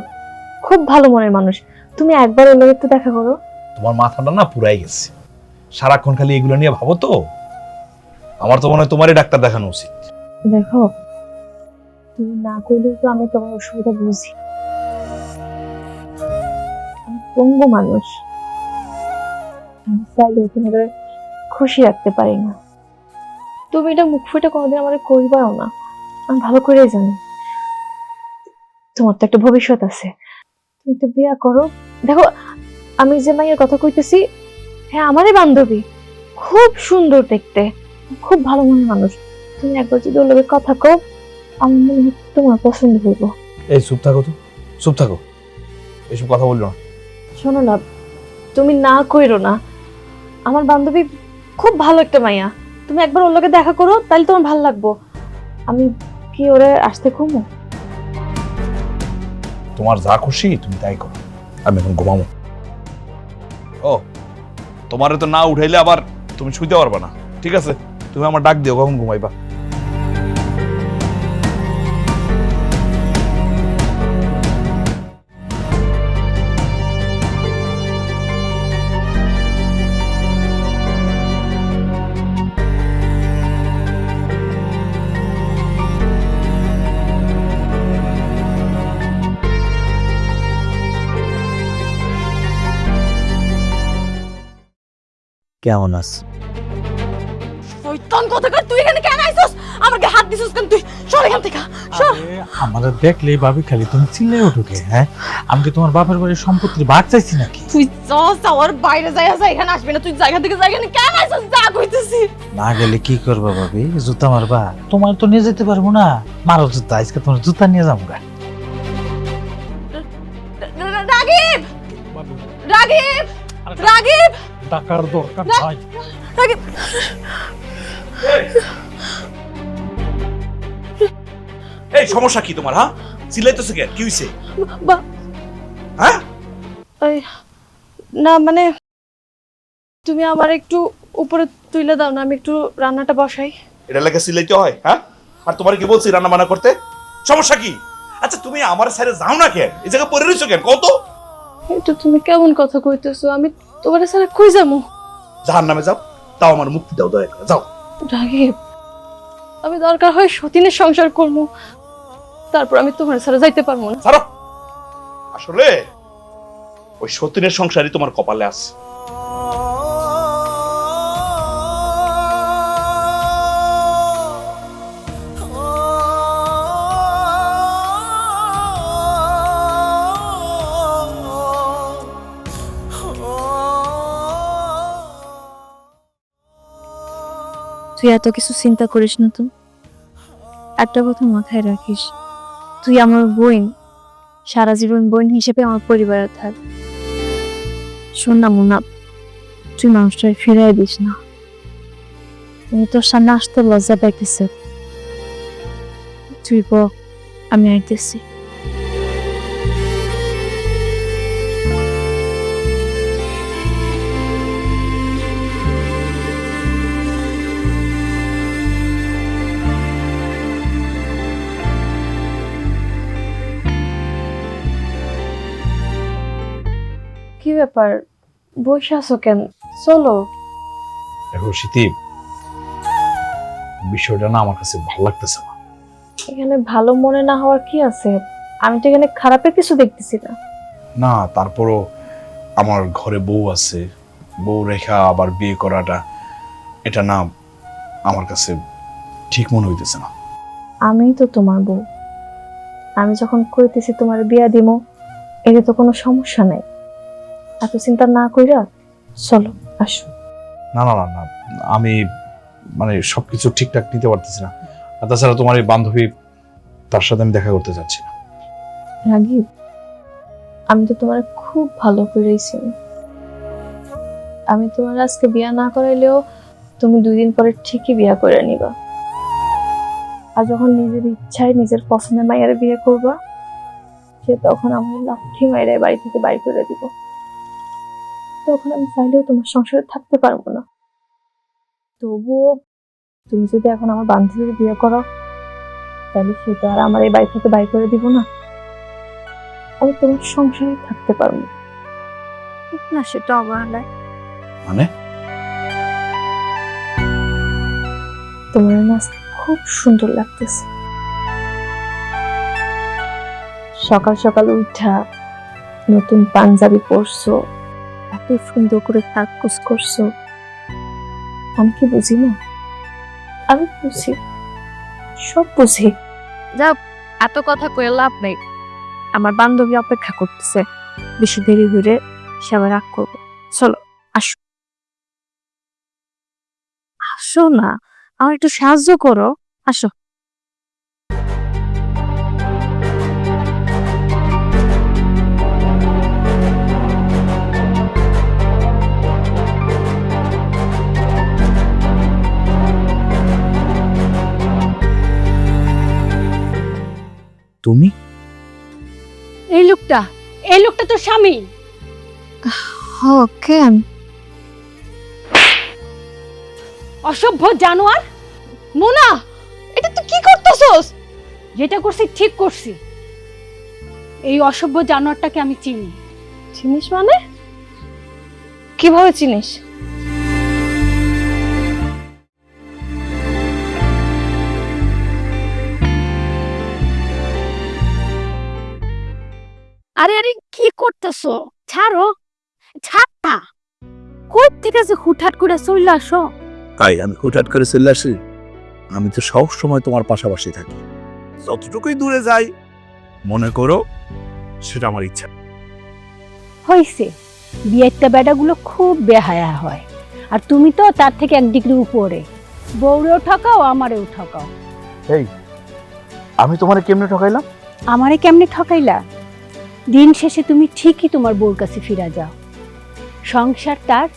খুব ভালো মনের মানুষ। তুমি একবার ওর লগে একটু দেখা করো। তোমার মাথাটা না পুরাই গেছে, সারাক্ষণ খালি এগুলো নিয়ে ভাবো তো। আমার তো মনে হয় তোমারই ডাক্তার দেখানো উচিত। দেখো, তুমি না করলেও তো আমি তোমার অসুবিধা বুঝি। আমি পঙ্গু মানুষ, আমি চাইলেও তোমাদের খুশি রাখতে পারি না। তুমি এটা মুখ ফুটে কোনোদিন আমার করিবারও না, আমি ভালো করেই জানি। তোমার তো একটা ভবিষ্যৎ আছে, তুমি তো বিয়া করো। দেখো আমি যে মাইয়ের কথা কইতেছি, হ্যাঁ আমারই বান্ধবী, খুব সুন্দর দেখতে, খুব ভালো মনের মানুষ। তুমি একবার যদি ওর লগে কথা কও, আমার মনে হয় তোমার পছন্দ হইব। এই চুপ থাকো তো, চুপ থাকো, এসব কথা বললো না। শোনো না, তুমি না কইরো না, আমার বান্ধবী খুব ভালো একটা মাইয়া, তুমি একবার ওর লগে দেখা করো, তাহলে তোমার ভালো লাগবো। আমি কি ওরে আসতে কমু? তোমার যা খুশি তুমি তাই করো, আমি এখন ঘুমাবো। ও, তোমারে তো না উঠাইলে আবার তুমি শুইতে পারবা না। ঠিক আছে, তুমি আমার ডাক দিও কখন ঘুমাইবা। কেমন আছো? শয়তান কোথাকার, তুই এখানে কেন আইছস? আমার গায়ে হাত দিছস কেন তুই? সর এখান থেকে, সর। আমার দেখলেই ভাবি খালি তুমি চিল্লাই ওঠোকে। হ্যাঁ, আমি কি তোমার বাপের বাড়ির সম্পত্তির ভাগ চাইছি নাকি? তুই যাওয়ার বাইরে যাই এখানে আসবি না। তুই জায়গা থেকে জায়গা নিয়ে কেন আইছস? যা কইতেছি। না গেলে কি করবা ভাবি? জুতা মারবা? তোমার তো নিয়ে যেতে পারবো না। মারো জুতা, আজকে তোমার জুতা নিয়ে যাবো গা। রাগিব, রাগিব, রাগিব, টাকার দরকার নাই। রাগিব। এই সমস্যা কি তোমার? হ্যাঁ, চিল্লাইতেছো কেন? কি হইছে? হ্যাঁ, না মানে তুমি আমার একটু উপরে তুলে দাও না, আমি একটু রান্নাটা বসাই। এটা লেগে চিল্লাইতে হয়? হ্যাঁ, আর তোমার কি বলছি রান্না বান্না করতে? সমস্যা কি? আচ্ছা তুমি আমার সাইডে যাও না কেন? এই জায়গা পড়ে রইছো কেন কত? এটা তুমি কেমন কথা কইতেছো? আমি তোমার সাথে কই যাবো? জাহান্নামে যাও, তাও আমার মুক্তি দাও দয়া করে, যাও। রাগিব, আমি দরকার হয় সতীনের সংসার করবো, তারপর আমি তোমার সাথে যাইতে পারবো না। ছাড়ো, আসলে ওই সতীনের সংসারই তোমার কপালে আছে। তুই এত কিছু চিন্তা করিস না। তো একটা কথা মাথায় রাখিস, তুই আমার বোন, সারা জীবন বোন হিসেবে আমার পরিবারে থাক। শোন না মুন্না, তুই মানুষটাকে ফিরাই দিস না। আমি তোর সামনে আসতে লজ্জা পাইতেছে। তুই বল, আমি আইতেছি। কি ব্যাপার, বসে আছো কেন? চলো। দেখো স্মৃতি, বিষয়টা না আমার কাছে ভালো লাগতেছে না। এখানে ভালো মনে না হওয়ার কি আছে? আমি তো এখানে খারাপের কিছু দেখতেছি না। না, তারপরও আমার ঘরে বউ আছে, বউ রেখা আবার বিয়ে করাটা, এটা না আমার কাছে ঠিক মনে হইতেছে না। আমি তো তোমার বউ, আমি যখন কইতেছি তোমার বিয়া দিমো, এতে তো কোনো সমস্যা নাই। এত চিন্তা না কইরা চলো, আসো। না না না না, আমি মানে সবকিছু ঠিকঠাক নিতে পারতেছি না। আর তাছাড়া তোমার এই বান্ধবী, তার সাথে আমি দেখা করতে চাচ্ছি না। রাগিব, আমি তো তোমার খুব ভালো করেই চিনি। আমি তোমার আজকে বিয়া না করাইলেও তুমি 2 দিন পরে ঠিকই বিয়া করে নিবা। আর যখন নিজের ইচ্ছায় নিজের পছন্দের মায়ের বিয়ে করবা, সে তখন আমার লাঠি মায়ের বাড়ি থেকে বাইর করে দিব। তখন আমি চাইলেও তোমার সংসারে থাকতে পারবো না। তবুও তুমি যদি এখন আমার বান্ধবীর বিয়ে করো, তাহলে সে তো আর আমার এই বাড়ি থেকে বাইর করে দিব না। আমি তোমার সংসারে থাকতে পারবো না, সেটা অবহেলায়। মানে তোমার নাচ খুব সুন্দর লাগতেছে। সকাল সকাল উঠা নতুন পাঞ্জাবি পরছো, এত এত সুন্দর করে কাকুস করছো, আমি কি বুঝি না? আমি বুঝি, সব বুঝি। যাও, এত কথা কয়ে লাভ নেই। আমার বান্ধবী অপেক্ষা করতেছে, বেশি দেরি হলে সে আবার রাগ করবো। চলো আসো, আসো না, আমার একটু সাহায্য করো, আসো। তুমি? এই লোকটা তোর স্বামী। কেন? অসভ্য জানোয়ার। মোনা, এটা তুই কি করতেছস? যেটা করছি ঠিক করছি। এই অসভ্য জানোয়ারটাকে আমি চিনি। চিনিস মানে? কিভাবে চিনিস? আরে আরে কি করতেছো? ছাড়ো, ছাড় না। কই থেকে যে হুটহাট করে চলে আসো? তাই আমি হুটহাট করে চলে আসি? আমি তো সব সময় তোমার পাশাপাশি থাকি, যতটুকুই দূরে যাই মনে করো সেটা আমার ইচ্ছা। হয়েছে, বিয়েটা বেটাগুলো খুব বেহায়া হয়, আর তুমি তো তার থেকে এক ডিগ্রি উপরে। বউরেও ঠকাও, আমারেও ঠকাও। এই, আমি তোমারে কেমনে ঠকাইলাম? আমারে কেমনে ঠকাইলা? দিন শেষে তুমি ঠিকই তোমার বউর কাছে ফিরে যাও। সংসার তার,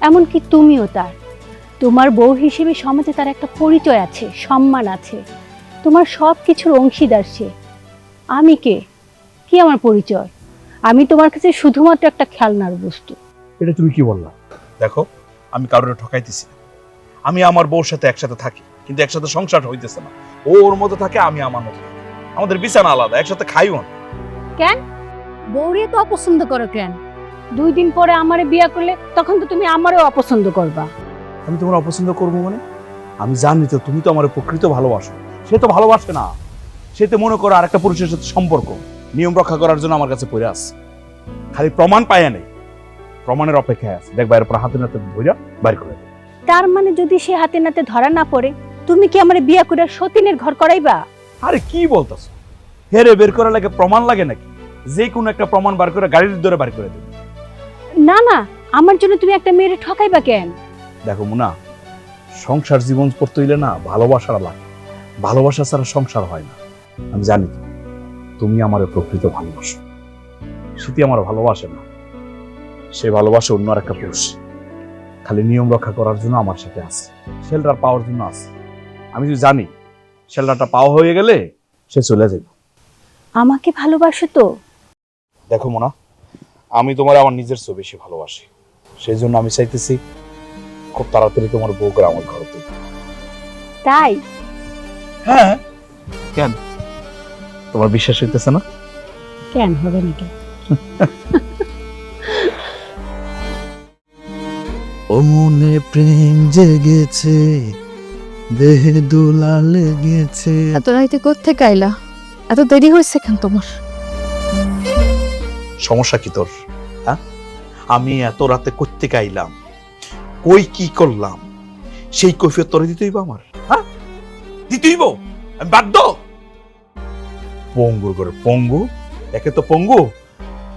এমনকি তুমিও তার। তোমার বউ হিসেবে সমাজে তার একটা পরিচয় আছে, সম্মান আছে। তোমার সব কিছুর অংশীদার সে। আমি কে? কি আমার পরিচয়? আমি তোমার কাছে শুধুমাত্র একটা খেলনার বস্তু। এটা তুমি কি বললা? দেখো, আমি কারোর ঠকাইতেছি না। আমি আমার বউর সাথে একসাথে থাকি, কিন্তু একসাথে সংসার হইতেছে না। ও ওর মতো থাকে, আমি আমার মতো থাকি। আমাদের বিছানা আলাদা, একসাথে খাইও না। কেন? বউরে তো অপছন্দ করো কেন? 2 দিন পরে আমারে বিয়ে করলে তখন তো তুমি আমারও অপছন্দ করবা। আমি তোমার অপছন্দ করবো মানে? আমি জানি তো তুমি তো আমার প্রকৃত ভালোবাসো। সে তো ভালোবাসে না, সে তো মনে করো আরেকটা পুরুষের সাথে সম্পর্ক নিয়ম রক্ষা করার জন্য আমার কাছে পড়ে আসছে। খালি প্রমাণ পায় নেই, প্রমাণের অপেক্ষায় আছে। দেখবা এরপর হাতে নাতে ধইরা বাইর করে দেবে। তার মানে যদি সে হাতে নাতে ধরা না পড়ে, তুমি কি আমারে বিয়ে করে সতীনের ঘর করাইবা? আরে কি বলতাছো? হেরে বের করা লাগে প্রমাণ লাগে নাকি? যে কোনো একটা প্রমাণ বার করে গাড়ির ধরে বার করে দেবে। না না, আমার জন্য তুমি একটা মেয়েরে ঠকাইবা কেন? দেখো মুনা, সংসার জীবন করতে হইলে না ভালোবাসার লাগে। ভালোবাসা ছাড়া সংসার হয় না। আমি জানি তো তুমি আমার প্রকৃত ভালোবাসো। স্মৃতি আমার ভালোবাসে না, সে ভালোবাসে অন্য আর একটা পুরুষ। খালি নিয়ম রক্ষা করার জন্য আমার সাথে আছে, শেল্টার পাওয়ার জন্য আছে। আমি তো জানি শেল্টারটা পাওয়া হয়ে গেলে সে চলে যাবে। আমাকে ভালোবাসো তো? দেখো মোনা, আমি তোমার আমার নিজের চেয়ে বেশি ভালোবাসি। সেই জন্য আমি চাইতেছি খুব তাড়াতাড়ি তোমার বউ করে আমার ঘরে তুলতে। তাই? হ্যাঁ, কেন তোমার বিশ্বাস হইতেছে না? কেন হবে নাকি? ও মনে প্রেম জেগেছে, দেহে দোলা লেগেছে। এত রাইতে কোত্থেকে আইলা? এত দেরি হয়েছে কেন তোমার? সমস্যা কি তোর? হ্যাঁ, আমি এত রাতে করতে গাইলাম, কই কি করলাম, সেই কৈফিয়ত তোরে দিতে হইব আমার? হ্যাঁ, দিতে হইব? আমি বাধ্য? পঙ্গুর করে পঙ্গু, একে তো পঙ্গু,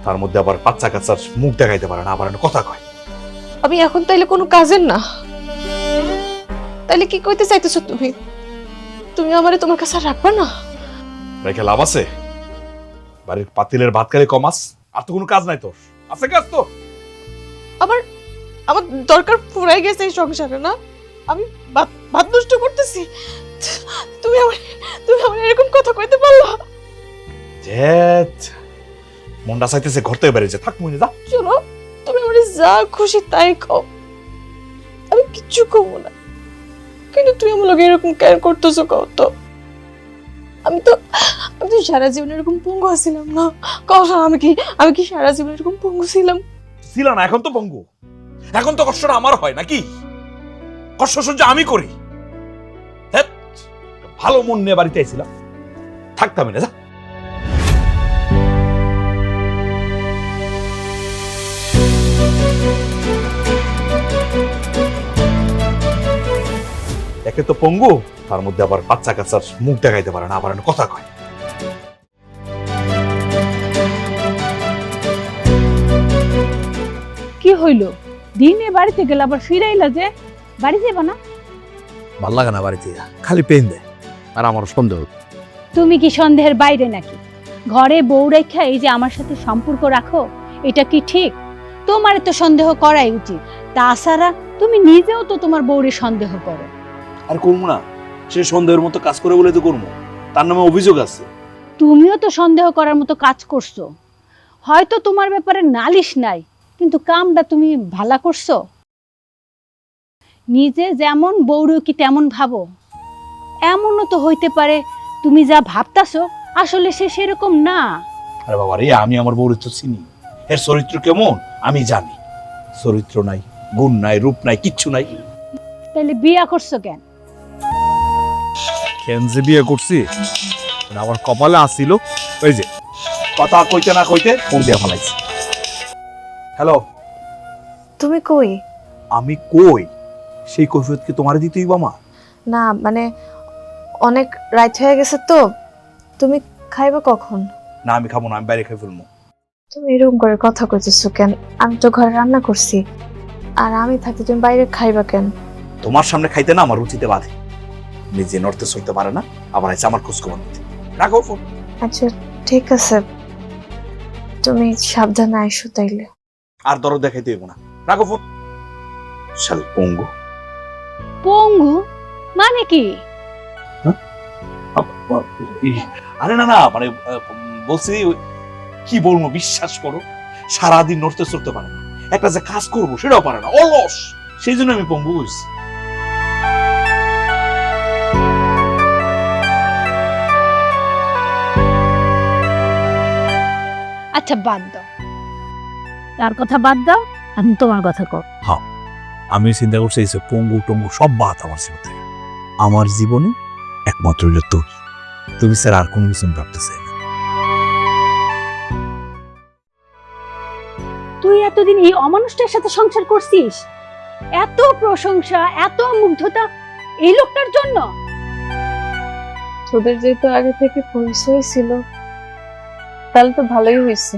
তার মধ্যে আবার বাচ্চা কাচ্চার মুখ দেখাইতে পারে না, আবার কথা কয়। আমি এখন তাইলে কোনো কাজের না? তাইলে কি কইতে চাইতেছো তুমি? তুমি আমারে তোমার কাছে রাখবা না? রেখে লাভ আছে? বাড়ির পাতিলের ভাত খালি কমাস, আর তো কোনো কাজ নাই তোর? আছে কাজ তো? আমার দরকার পুরাই গেছে এই সংসারে, না? আমি ভাত নষ্ট করতেছি? তুমি আমার এরকম কথা কইতে পারলা? জেত মনটা চাইতেছে ঘর থেকে বেরিয়ে যা, থাক মনে যা। শোনো, তুমি আমার যা খুশি তাই খাও, আমি কিচ্ছু খাবো না। কিন্তু তুমি আমার লোক এরকম কেয়ার করতেছো কত? আমি তো সারা জীবন এরকম পঙ্গু ছিলাম না। কথা আমি কি সারা জীবন এরকম পঙ্গু ছিলাম? ছিল না, এখন তো পঙ্গু। এখন তো কষ্টটা আমার হয় নাকি? কষ্ট সহ্য আমি করি। ভালো মন নিয়ে বাড়িতে আইছিলাম, থাকতাম না, যা। একে তো পঙ্গু, তার মধ্যে আবার বাচ্চা কাচ্চার মুখ দেখাইতে পারে না, আবার কথা কয়। কি হইল? দিনে বাড়িতে গেলে আবার ফিরাইলা যে, বাড়ি যাবা না? ভাল লাগে না বাড়িতে, খালি পেন দেয় আর আমার সন্দেহ। তুমি কি সন্দেহের বাইরে নাকি? ঘরে বউ রেখা এই যে আমার সাথে সম্পর্ক রাখো, এটা কি ঠিক? তোমার তো সন্দেহ করাই উচিত। তাছাড়া তুমি নিজেও তো তোমার বউরে সন্দেহ করো। আর করবো না, সে সন্দেহের মতো কাজ করে বলে তো করবো, তার নামে অভিযোগ আছে। তুমিও তো সন্দেহ করার মতো কাজ করছো। হয়তো তোমার ব্যাপারে নালিশ নাই, কিন্তু কামটা তুমি ভালা করছো। নিজে যেমন বউরেও কি তেমন ভাবো? এমনও তো হইতে পারে তুমি যা ভাবতাছো আসলে সে সেরকম না। আরে বাবা রে, আমি আমার বউরে তো চিনি, এর চরিত্র কেমন আমি জানি। চরিত্র নাই, গুণ নাই, রূপ নাই, কিচ্ছু নাই। তাহলে বিয়া করছো কেন? কেন যে বিয়ে করছি, আমার কপালে আসছিল ওই যে। কথা কইতে না কইতে ফোন দিয়ে ফেলাইছি। হ্যালো, তুমি কই? আমি কই? সেই কৈফিয়ত কি তোমারে দিতেই বামা? না মানে অনেক রাত হয়ে গেছে তো, তুমি খাইবা কখন? না আমি খাবো না, আমি বাইরে খেয়ে ফেলবো। তুমি এরকম করে কথা কইতেছো কেন? আমি তো ঘরে রান্না করছি, আর আমি থাকতে তুমি বাইরে খাইবা কেন? তোমার সামনে খাইতে না আমার রুচিতে বাধে। নিজে নড়তে চলতে পারে না, আবার আছে আমার খোঁজ খবর নিতে। রাখো ফোন। আচ্ছা ঠিক আছে, তুমি সাবধানে আইসো তাইলে। আর দরদ দেখাইতে হইব না, রাখো ফোন। শাল পঙ্গু। পঙ্গু মানে কি? আরে না না, মানে বলছি কি বলবো, বিশ্বাস করো সারাদিন নড়তে চড়তে পারে না, একটা যে কাজ করবো সেটাও পারে না, অলস। সেই জন্য আমি পঙ্গু হয়েছি। আচ্ছা বাদ দাও, তার কথা বাদ দাও, আমি তোমার কথা কর। আমি চিন্তা করছি এই যে পঙ্গু টঙ্গু সব বাদ আমার জীবন থেকে। আমার জীবনে একমাত্র হইল তুমি স্যার, আর কোনো কিছু ভাবতে চাই না। তুই এতদিন এই অমানুষটার সাথে সংসার করছিস? এত প্রশংসা, এত মুগ্ধতা এই লোকটার জন্য? তোদের যেহেতু আগে থেকে পরিচয় ছিল, তাহলে তো ভালোই হয়েছে।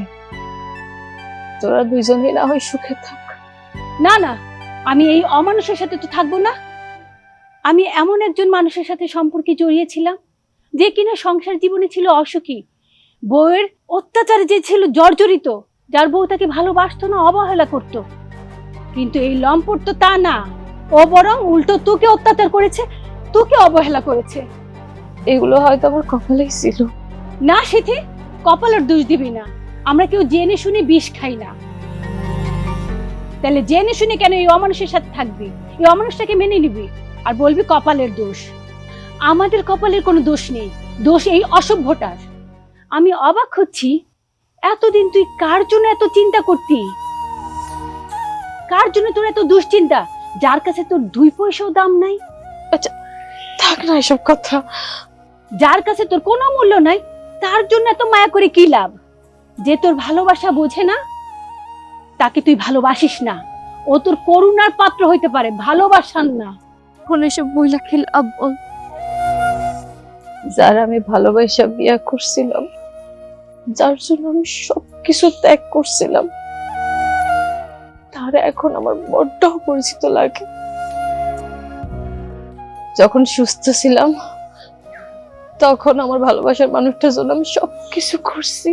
তোরা দুইজনই না হয় সুখে থাক। না না, আমি এই অমানুষের সাথে তো থাকবো না। আমি এমন একজন মানুষের সাথে সম্পর্কে জড়িয়েছিলাম যে কিনা সংসার জীবনে ছিল অসুখী, বউয়ের অত্যাচারে যে ছিল জর্জরিত, যার বউ তাকে ভালোবাসতো না, অবহেলা করত। কিন্তু এই লম্পট তো তা না, ও বরং উল্টো তোকে অত্যাচার করেছে, তোকে অবহেলা করেছে। এগুলো হয়তো আমার কপালেই ছিল। না সিথি, কপালের দোষ দিবি না। আমরা কেউ জেনে শুনে বিষ খাই না। তাহলে জেনে শুনে কেন এই অমানুষের সাথে থাকবি? এই অমানুষটাকে মেনে নিবি আর বলবি কপালের দোষ? আমাদের কপালের কোনো দোষ নেই, দোষ এই অসভ্যটার। আমি অবাক হচ্ছি, এতদিন তুই কার জন্য এত চিন্তা করতি? কার জন্য তোর এত দুশ্চিন্তা, যার কাছে তোর 2 পয়সাও দাম নাই? আচ্ছা থাক না এসব কথা। যার কাছে তোর কোনো মূল্য নাই, তার জন্য এত মায়া করে কি লাভ? যে তোর ভালোবাসা বোঝে না, তাকে তুই ভালোবাসিস না। ও তোর করুণার পাত্র হইতে পারে, ভালোবাসার না। এখন এসব বইলা কি লাভ বল? যারা আমি ভালোবাসা বিয়া করছিলাম, যার জন্য আমি সবকিছু ত্যাগ করছিলাম, তারা এখন আমার বড্ড পরিচিত লাগে। যখন সুস্থ ছিলাম তখন আমার ভালোবাসার মানুষটার জন্য আমি সবকিছু করছি,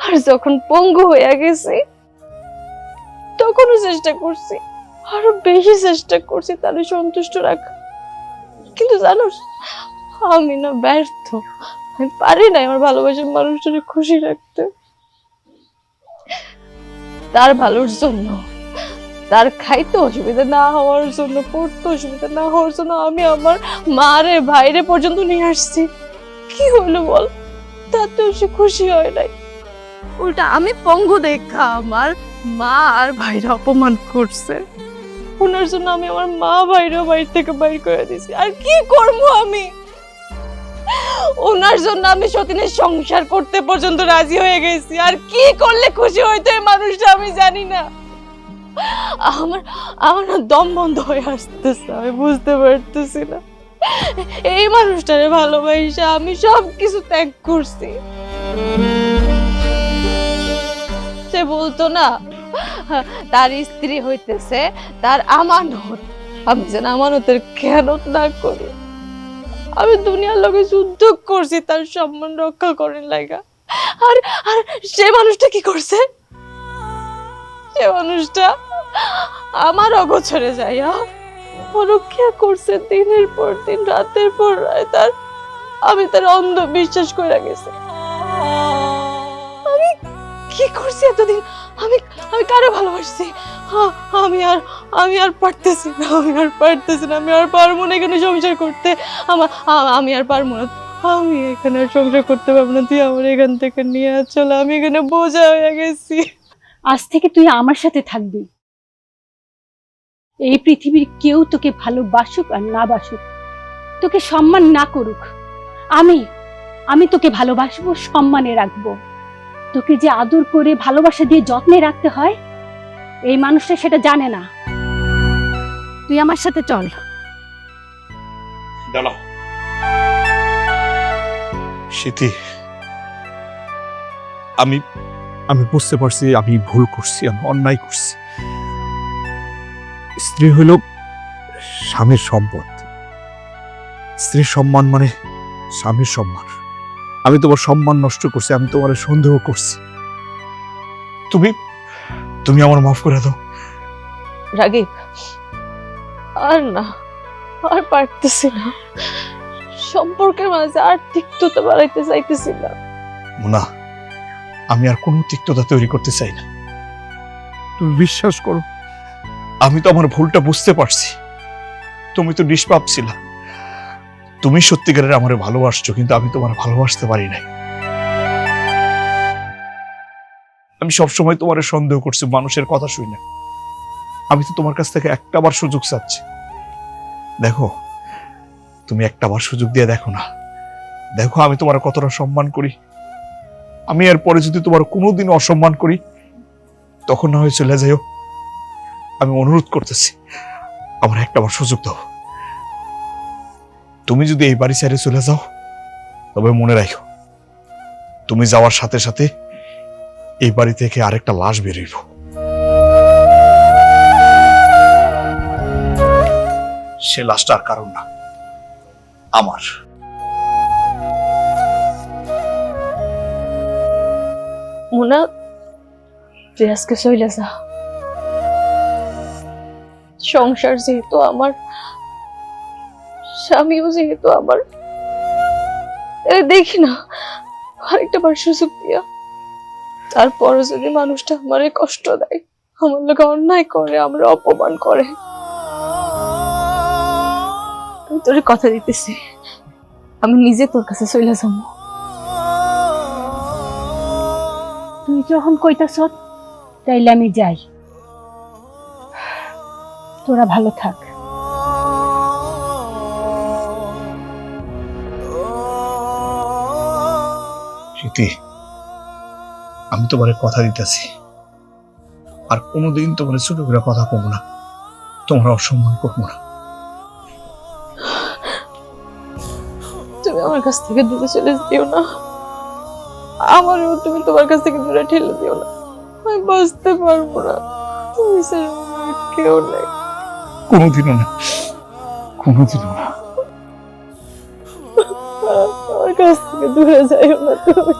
আর যখন পঙ্গু হয়ে গেছি তখনও চেষ্টা করছি, আরো বেশি চেষ্টা করছি তারে সন্তুষ্ট রাখা। কিন্তু জানোস, আমি না ব্যর্থ। আমি পারি না আমার ভালোবাসার মানুষটাকে খুশি রাখতে। তার ভালোর জন্য, তার খাইতে অসুবিধা না হওয়ার জন্য, পড়তে অসুবিধা না হওয়ার জন্য আমি আমার মারে ভাইরে পর্যন্ত নিয়ে আসছি। কি হলো বল? তাতেও সে খুশি হয় নাই। উল্টা আমি পঙ্গু দেখা আমার মা আর ভাইরা অপমান করছে। ওনার জন্য আমি আমার মা ভাইরা বাড়ি থেকে বাইর করে দিয়েছি। আর কি করবো আমি? ওনার জন্য আমি সতীনের সংসার করতে পর্যন্ত রাজি হয়ে গেছি। আর কি করলে খুশি হইতো এই মানুষটা আমি জানি না। আমার আমার না দম বন্ধ হয়ে আসতেছে, আমি বুঝতে পারতেছি না এই মানুষটারে ভালোবাসা আমি সব কিছু ত্যাগ করছি। সে বলতো না তার স্ত্রী হইতেছে তার আমানত, আমি যেন আমানতের খেয়ানত না করি। আমি দুনিয়ার লোকে যুদ্ধ করছি তার সম্মান রক্ষা করার লাগা, আর আর সে মানুষটা কি করছে? সে মানুষটা আমার অগোচরে যাইয়া পরীক্ষা করছে দিনের পর দিন, রাতের পর রাত, আর আমি তার অন্ধ বিশ্বাস করে গেছি। আমি কি করছি এতদিন? আমি আমি কারে ভালোবাসছি? আমি আর পারতেছি না, আমি আর পারতেছি না, আমি আর পারবো না এখানে সংসার করতে। আমি আর পারবো না, আমি এখানে আর সংসার করতে পারবো না। তুই আমার এখান থেকে নিয়ে চল, আমি এখানে বোঝা হয়ে গেছি। আজ থেকে তুই আমার সাথে থাকবি। এই পৃথিবীর কেউ তোকে ভালোবাসুক আর না বাসুক, তোকে সম্মান না করুক, আমি তোকে ভালোবাসবো, সম্মানে রাখবো। তোকে যে আদর করে ভালোবাসা দিয়ে যত্নে রাখতে হয়, এই মানুষটা সেটা জানে না। তুই আমার সাথে চল। দাঁড়াও স্মৃতি, আমি বুঝতে পারছি আমি ভুল করছি, আমি অন্যায় করছি। স্ত্রী হইল স্বামীর সম্পদ, স্ত্রীর সম্মান মানে স্বামীর সম্মান। আমি তোমার সম্মান নষ্ট করছি, আমি তোমার সন্দেহ করছি। তুমি আমার মাফ করে দাও। রাগিব, আর না, আর পারতেছি না। সম্পর্কের মাঝে আর তিক্ততা বাড়াইতে চাইতেছি না। মুনা, আমি আর কোনো তিক্ততা তৈরি করতে চাই না। তুমি বিশ্বাস করো, আমি তো আমার ভুলটা বুঝতে পারছি। তুমি তো নিষ্পাপ ছিলা, তুমি সত্যিকারের আমারে ভালোবাসছো, কিন্তু আমি তোমার ভালোবাসতে পারি নাই। আমি সবসময় তোমার সন্দেহ করছি মানুষের কথা শুই না। আমি তো তোমার কাছ থেকে একটাবার সুযোগ চাচ্ছি। দেখো, তুমি একটাবার সুযোগ দিয়ে দেখো না, দেখো আমি তোমার কতটা সম্মান করি। আমি এর পরে যদি তোমার কোনোদিন অসম্মান করি, তখন না হয় চলে যাও। আমি অনুরোধ করতেছি, আমার একটাবার সুযোগ দাও। তুমি যদি এই বাড়ি ছেড়ে চলে যাও, তবে মনে রাখো, তুমি যাওয়ার সাথে সাথে এই বাড়ি থেকে আরেকটা লাশ বেরোইব। সে লাশটার কারণ না, আমার। মুনা, তুই আজকে চলে যা। সংসার যেহেতু আমার, স্বামীও যেহেতু আমার, দেখি না আরেকটা বার সুযোগ দিয়া। তারপরও যদি মানুষটা আমারে কষ্ট দেয়, আমার লোকে অন্যায় করে, আমরা অপমান করে, আমি তোরে কথা দিতেছি, আমি নিজে তোর কাছে চলে যাবো। তুই যখন কইতাছ তাইলে আমি যাই। তোরা ভালো থাক। স্মৃতি, আমি তোমার কথা দিতেছি, আর কোনোদিন তোমার ছোট করে কথা কমো না, তোমার অসম্মান করবো না। তুমি আমার কাছ থেকে দূরে চলে দিও না, আমারও তুমি তোমার কাছ থেকে দূরে ঠেলে দিও না। আমি বাঁচতে পারবো না, তুমি ছাড়া আমার কেউ নেই। কোনোদিনও না, কোনোদিনও না। আমার কাছ থেকে দূরে যাইও না তুমি।